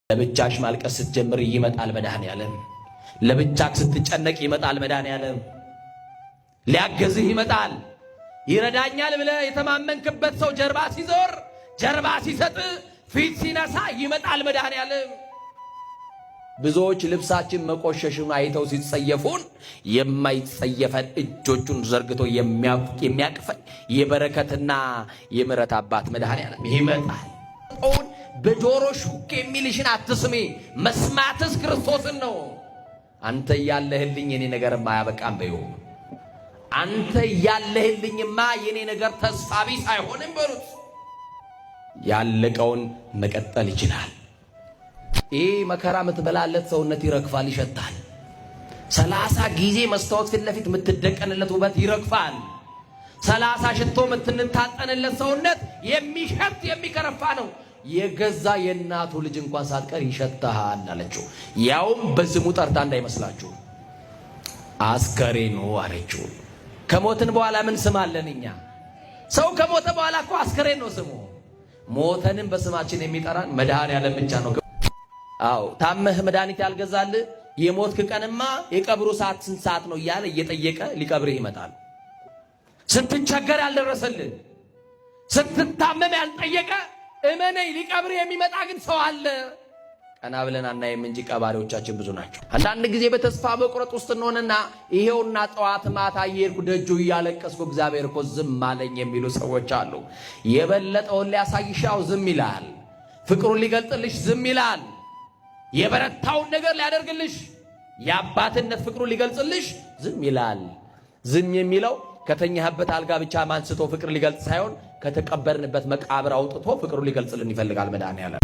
ለብቻሽ ማልቀስ ስትጀምር ይመጣል መድኃኔዓለም። ለብቻክ ስትጨነቅ ይመጣል መድኃኔዓለም። ሊያገዝህ ይመጣል። ይረዳኛል ብለህ የተማመንክበት ሰው ጀርባ ሲዞር፣ ጀርባ ሲሰጥ፣ ፊት ሲነሳ ይመጣል መድኃኔዓለም። ብዙዎች ልብሳችን መቆሸሹን አይተው ሲጸየፉን የማይጸየፈን እጆቹን ዘርግቶ የሚያቅፈን የበረከትና የምሕረት አባት መድኃኔዓለም ይመጣል። በጆሮ ሹክ የሚልሽን አትስሚ፣ መስማትስ ክርስቶስን ነው። አንተ ያለህልኝ የኔ ነገርማ አያበቃም በይው። አንተ ያለህልኝማ የኔ ነገር ተስፋ ቢስ አይሆንም በሉት። ያለቀውን መቀጠል ይችላል። ይህ መከራ የምትበላለት ሰውነት ይረግፋል፣ ይሸታል። 30 ጊዜ መስታወት ፊት ለፊት የምትደቀንለት ውበት ይረግፋል። 30 ሽቶ የምትንታጠንለት ሰውነት የሚሸት የሚከረፋ ነው። የገዛ የእናቱ ልጅ እንኳን ሳትቀር ይሸታሃል አለችው። ያውም በስሙ ጠርታ እንዳይመስላችሁ አስከሬኑ አለችው። ከሞትን በኋላ ምን ስም አለን እኛ? ሰው ከሞተ በኋላ እኮ አስከሬን ነው ስሙ። ሞተንም በስማችን የሚጠራን መድኃኔዓለም ብቻ ነው። አዎ ታመህ መድኃኒት ያልገዛልህ የሞትክ ቀንማ የቀብሩ ሰዓት ስንት ሰዓት ነው እያለ እየጠየቀ ሊቀብርህ ይመጣል። ስትቸገር ያልደረሰልህ፣ ስትታመም ያልጠየቀ እመነኝ ሊቀብርህ የሚመጣ ግን ሰው አለ። ቀና ብለን አናይም እንጂ ቀባሪዎቻችን ብዙ ናቸው። አንዳንድ ጊዜ በተስፋ መቁረጥ ውስጥ እንሆንና ይሄውና ጠዋት ማታ እየሄድኩ ደጁ እያለቀስኩ እግዚአብሔር እኮ ዝም አለኝ የሚሉ ሰዎች አሉ። የበለጠውን ሊያሳይሻው ዝም ይላል። ፍቅሩን ሊገልጥልሽ ዝም ይላል። የበረታውን ነገር ሊያደርግልሽ የአባትነት ፍቅሩን ሊገልጽልሽ ዝም ይላል። ዝም የሚለው ከተኛህበት አልጋ ብቻ ማንስቶ ፍቅር ሊገልጽ ሳይሆን ከተቀበርንበት መቃብር አውጥቶ ፍቅሩን ሊገልጽልን ይፈልጋል መድኃኔዓለም።